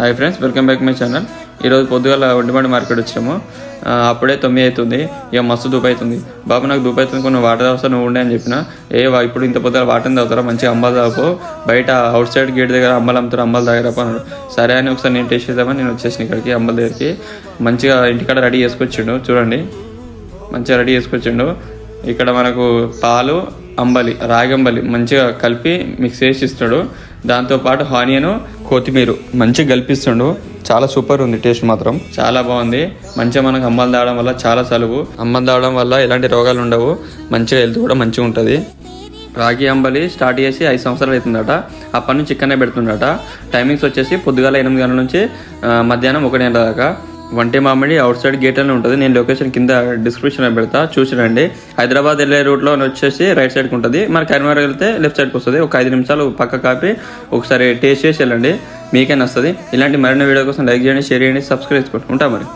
Hi friends, welcome back my channel. ఈరోజు పొద్దుగాల ఒంటిమండి market వచ్చాము. అప్పుడే 9 అవుతుంది. ఇక మస్తు దూపు అవుతుంది. బాబు నాకు దూపు అవుతుంది, కొన్ని వాటర్ తాగుతా నువ్వు ఉండే అని చెప్పిన. ఇప్పుడు ఇంత పొద్దుగా వాటర్ తాగుతారా, మంచిగా అంబాలు తాగు, బయట అవుట్ సైడ్ గేట్ దగ్గర అంబాలు అమ్ముతారు, అంబాలు తాగరా అన్నాడు. సరే అని ఒకసారి నేను టేస్ట్ చేద్దామని నేను వచ్చేసిన ఇక్కడికి అంబాల దగ్గరికి. మంచిగా ఇంటికాడ రెడీ చేసుకొచ్చిండు, చూడండి మంచిగా రెడీ చేసుకొచ్చిండు. ఇక్కడ మనకు పాలు, అంబలి, రాగి అంబలి మంచిగా కలిపి మిక్స్ చేసి ఇస్తాడు. దాంతోపాటు ఆనియన్, కొత్తిమీర మంచిగా కలిపిస్తుండు. చాలా సూపర్ ఉంది, టేస్ట్ మాత్రం చాలా బాగుంది. మంచిగా మనకు అంబలి తాగడం వల్ల చాలా సలువు, అంబలి తాగడం వల్ల ఎలాంటి రోగాలు ఉండవు, మంచిగా హెల్త్ కూడా మంచిగా ఉంటుంది. రాగి అంబలి స్టార్ట్ చేసి 5 సంవత్సరాలు అవుతుందట. అప్పటి నుంచి చికెనే పెడుతుందట. టైమింగ్స్ వచ్చేసి పొద్దుగాల 8 గంటల నుంచి మధ్యాహ్నం 1 గంటల దాకా. వంటి మామిడి అవుట్ సైడ్ గేట్ అని ఉంటుంది. నేను లొకేషన్ కింద డిస్క్రిప్షన్లో పెడతా, చూసి రండి. హైదరాబాద్ వెళ్ళే రూట్లో వచ్చేసి రైట్ సైడ్కి ఉంటుంది. మరి కరీంనగర్ వెళ్తే లెఫ్ట్ సైడ్కి వస్తుంది. ఒక 5 నిమిషాలు పక్క కాపి ఒకసారి టేస్ట్ చేసి వెళ్ళండి, మీకే నస్తుంది. ఇలాంటి మరిన్ని వీడియో కోసం లైక్ చేయండి, షేర్ చేయండి, సబ్స్క్రైబ్ చేసుకోండి. ఉంటా మరి.